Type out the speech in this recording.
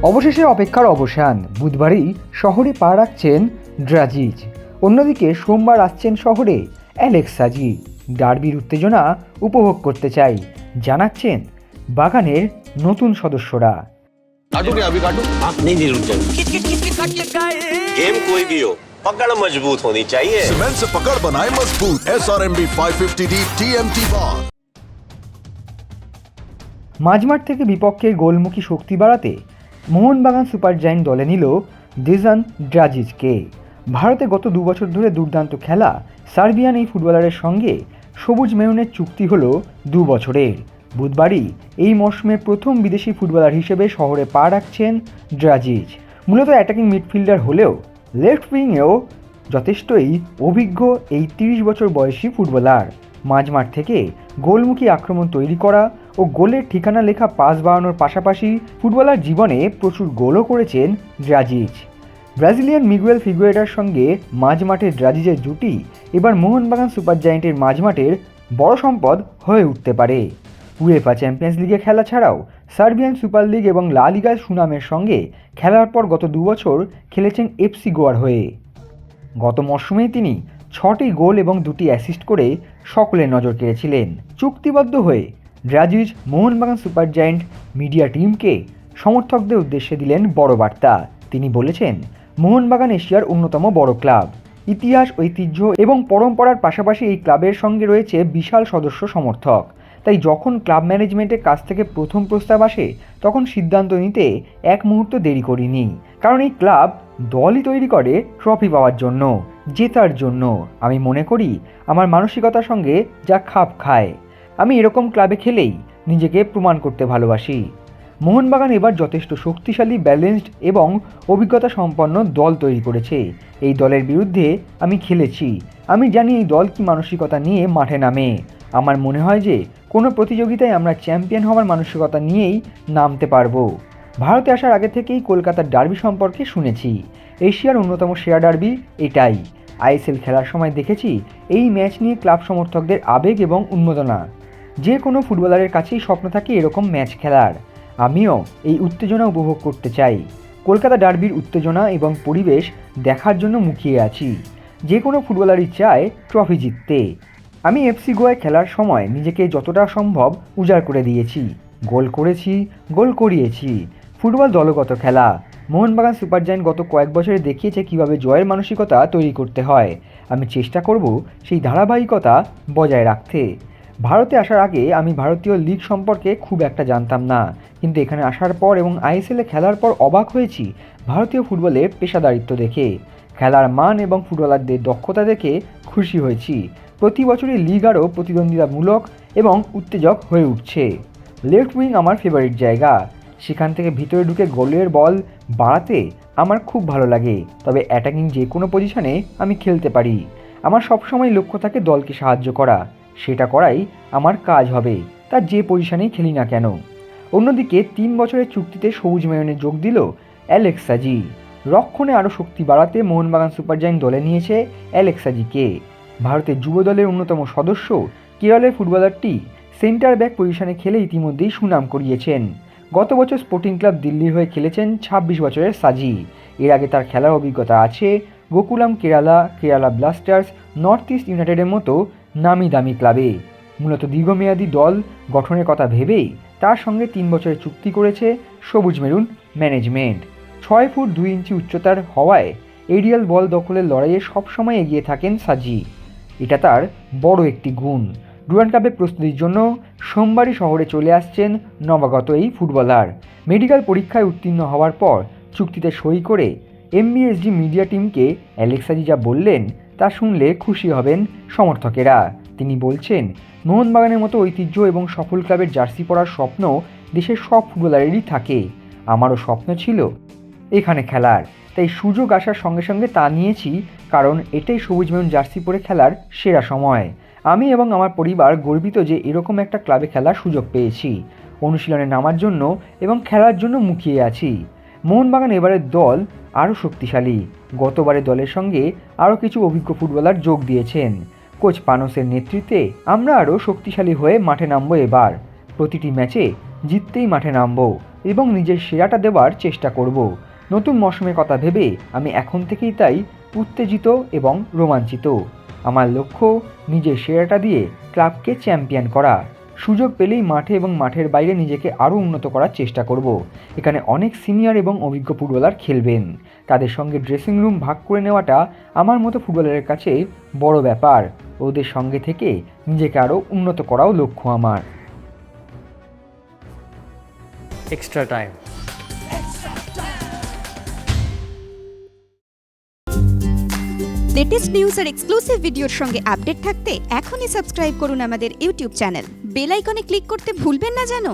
অবশেষে অপেক্ষার অবসান, বুধবারই শহরে পা রাখছেন ড্রাজিচ। অন্যদিকে সোমবার আসছেন শহরে অ্যালেক্স সাজি। ডার্বির উত্তেজনা উপভোগ করতে চাই, জানাচ্ছেন বাগানের নতুন সদস্যরা। काटो क्या अभी काटो? आप नहीं रुक जाएंगे। गेम कोई भी हो, पकड़ मजबूत होनी चाहिए। सीमेंट से पकड़ बनाए मजबूत। SRMB 550D TMT bar। মাঝমাঠ থেকে বিপক্ষের গোলমুখী শক্তি বাড়াতে মোহনবাগান সুপার জায়েন্ট দলে নিল দেজান ড্রাজিচকে। ভারতে গত 2 বছর ধরে দুর্দান্ত খেলা সার্বিয়ান এই ফুটবলারের সঙ্গে সবুজ মেরুনের চুক্তি হল 2 বছরের। বুধবারই এই মরশুমে প্রথম বিদেশি ফুটবলার হিসেবে শহরে পা রাখছেন ড্রাজিচ। মূলত অ্যাটাকিং মিডফিল্ডার হলেও লেফট উইংয়েও যথেষ্টই অভিজ্ঞ এই 30 বছর বয়সী ফুটবলার। মাঝমাঠ থেকে গোলমুখী আক্রমণ তৈরি করা ও গোলের ঠিকানা লেখা পাস বাড়ানোর পাশাপাশি ফুটবলার জীবনে প্রচুর গোলও করেছেন ড্রাজিচ। ব্রাজিলিয়ান মিগুয়েল ফিগুয়েরার সঙ্গে মাঝমাঠে ড্রাজিচের জুটি এবার মোহনবাগান সুপার জায়েন্টের মাঝমাঠের বড় সম্পদ হয়ে উঠতে পারে। উয়েফা চ্যাম্পিয়ন্স লিগে খেলা ছাড়াও সার্বিয়ান সুপার লিগ এবং লা লিগার সুনামের সঙ্গে খেলার পর গত 2 বছর খেলেছেন এফসি গোয়ার হয়ে। গত মরশুমেই তিনি 6টি গোল এবং 2টি অ্যাসিস্ট করে সকলের নজর কেড়েছিলেন। চুক্তিবদ্ধ হয়ে Dragic Mohun Bagan super giant media টিমকে সমর্থকদের উদ্দেশ্যে দিলেন বড় বার্তা। তিনি বলেছেন, মোহনবাগান এশিয়ার অন্যতম বড় ক্লাব। ইতিহাস, ঐতিহ্য এবং পরম্পরার পাশাপাশি এই ক্লাবের সঙ্গে রয়েছে বিশাল সদস্য সমর্থক। তাই যখন ক্লাব ম্যানেজমেন্টের কাছ থেকে প্রথম প্রস্তাব আসে তখন সিদ্ধান্ত নিতে এক মুহূর্ত দেরি করিনি, কারণ এই ক্লাব দলই তৈরি করে ট্রফি পাওয়ার জন্য, জেতার জন্য। আমি মনে করি আমার মানসিকতার সঙ্গে যা খাপ খায়। আমি এরকম ক্লাবে খেলেই নিজেকে প্রমাণ করতে ভালোবাসি। মোহনবাগান এবার যথেষ্ট শক্তিশালী, ব্যালেন্সড এবং অভিজ্ঞতা সম্পন্ন দল তৈরি করেছে। এই দলের বিরুদ্ধে আমি খেলেছি, আমি জানি এই দল কী মানসিকতা নিয়ে মাঠে নামে। আমার মনে হয় যে কোনো প্রতিযোগিতায় আমরা চ্যাম্পিয়ন হওয়ার মানসিকতা নিয়েই নামতে পারবো। ভারতে আসার আগে থেকেই কলকাতার ডার্বি সম্পর্কে শুনেছি। এশিয়ার অন্যতম সেরা ডার্বি এটাই। আইএসএল খেলার সময় দেখেছি এই ম্যাচ নিয়ে ক্লাব সমর্থকদের আবেগ এবং উন্মাদনা। যে কোনো ফুটবলারের কাছেই স্বপ্ন থাকে এরকম ম্যাচ খেলার। আমিও এই উত্তেজনা উপভোগ করতে চাই। কলকাতা ডার্বির উত্তেজনা এবং পরিবেশ দেখার জন্য মুখিয়ে আছি। যে কোনো ফুটবলারই চায় ট্রফি জিততে। আমি এফসি গোয়ায় খেলার সময় নিজেকে যতটা সম্ভব উজাড় করে দিয়েছি। গোল করেছি, গোল করিয়েছি। ফুটবল দলগত খেলা। মোহনবাগান সুপার জায়েন্ট গত কয়েক বছরে দেখিয়েছে কীভাবে জয়ের মানসিকতা তৈরি করতে হয়। আমি চেষ্টা করব সেই ধারাবাহিকতা বজায় রাখতে। ভারতে আসার আগে আমি ভারতীয় লিগ সম্পর্কে খুব একটা জানতাম না, কিন্তু এখানে আসার পর এবং আইএসএলে খেলার পর অবাক হয়েছি ভারতীয় ফুটবলের পেশাদারিত্ব দেখে। খেলার মান এবং ফুটবলারদের দক্ষতা দেখে খুশি হয়েছি। প্রতি বছরই লিগ আরও প্রতিদ্বন্দ্বিতামূলক এবং উত্তেজক হয়ে উঠছে। লেফট উইং আমার ফেভারিট জায়গা। সেখান থেকে ভিতরে ঢুকে গোলের বল বাড়াতে আমার খুব ভালো লাগে। তবে অ্যাটাকিং যে কোনো পজিশনে আমি খেলতে পারি। আমার সবসময় লক্ষ্য থাকে দলকে সাহায্য করা। সেটা করাই আমার কাজ হবে, তা যে পজিশনেই খেলি না কেন। অন্যদিকে 3 বছরের চুক্তিতে সবুজ মেরুনে যোগ দিল অ্যালেক্স সাজি। রক্ষণে আরও শক্তি বাড়াতে মোহনবাগান সুপার জায়েন্ট দলে নিয়েছে অ্যালেক্স সাজিকে। ভারতের যুব দলের অন্যতম সদস্য কেরলের ফুটবলারটি সেন্টার ব্যাক পজিশনে খেলে ইতিমধ্যেই সুনাম করিয়েছেন। গত বছর স্পোর্টিং ক্লাব দিল্লির হয়ে খেলেছেন 26 বছরের সাজি। এর আগে তার খেলার অভিজ্ঞতা আছে Gokulam Kerala, Kerala Blasters, north east ইউনাইটেডের মতো নামি দামি ক্লাবে। মূলত দীর্ঘমেয়াদী দল গঠনের কথা ভেবেই তার সঙ্গে 3 বছরের চুক্তি করেছে সবুজ মেরুন ম্যানেজমেন্ট। 6 ফুট 2 ইঞ্চি উচ্চতার হওয়ায় এরিয়াল বল দখলের লড়াইয়ে সবসময় এগিয়ে থাকেন সাজি। এটা তার বড় একটি গুণ। ডুরান্ড কাপের প্রস্তুতির জন্য সোমবারই শহরে চলে আসছেন নবাগত এই ফুটবলার। মেডিকেল পরীক্ষায় উত্তীর্ণ হওয়ার পর চুক্তিতে সই করে এমবিএসজি মিডিয়া টিমকে অ্যালেক্স সাজি যা বললেন তা শুনলে খুশি হবেন সমর্থকেরা। তিনি বলছেন, মোহনবাগানের মতো ঐতিহ্য এবং সফল ক্লাবের জার্সি পরার স্বপ্ন দেশের সব ফুটবলারেরই থাকে। আমারও স্বপ্ন ছিল এখানে খেলার, তাই সুযোগ আসার সঙ্গে সঙ্গে তা নিয়েছি, কারণ এটাই সবুজ মেরুন জার্সি পরে খেলার সেরা সময়। আমি এবং আমার পরিবার গর্বিত যে এরকম একটা ক্লাবে খেলার সুযোগ পেয়েছি। অনুশীলনে নামার জন্য এবং খেলার জন্য মুখিয়ে আছি। মোহনবাগান এবারের দল আরও শক্তিশালী। গতবারের দলের সঙ্গে আরও কিছু অভিজ্ঞ ফুটবলার যোগ দিয়েছেন। কোচ পানোসের নেতৃত্বে আমরা আরও শক্তিশালী হয়ে মাঠে নামবো। এবার প্রতিটি ম্যাচে জিততেই মাঠে নামবো এবং নিজের সেরাটা দেওয়ার চেষ্টা করব। নতুন মৌসুমের কথা ভেবে আমি এখন থেকেই তাই উত্তেজিত এবং রোমাঞ্চিত। আমার লক্ষ্য নিজের সেরাটা দিয়ে ক্লাবকে চ্যাম্পিয়ন করা। সুযোগ পেলেই মাঠে এবং মাঠের বাইরে নিজেকে আরও উন্নত করার চেষ্টা করব। এখানে অনেক সিনিয়র এবং অভিজ্ঞ ফুটবলার খেলবেন, তাদের সঙ্গে ড্রেসিং রুম ভাগ করে নেওয়াটা আমার মতো ফুটবলারের কাছে বড় ব্যাপার। ওদের সঙ্গে থেকে নিজেকে আরও উন্নত করাও লক্ষ্য আমার। Extra time. লেটেস্ট নিউজ আর এক্সক্লুসিভ ভিডিওর সঙ্গে আপডেট থাকতে এখনই সাবস্ক্রাইব করুন আমাদের ইউটিউব চ্যানেল। বেল আইকনে ক্লিক করতে ভুলবেন না যেন।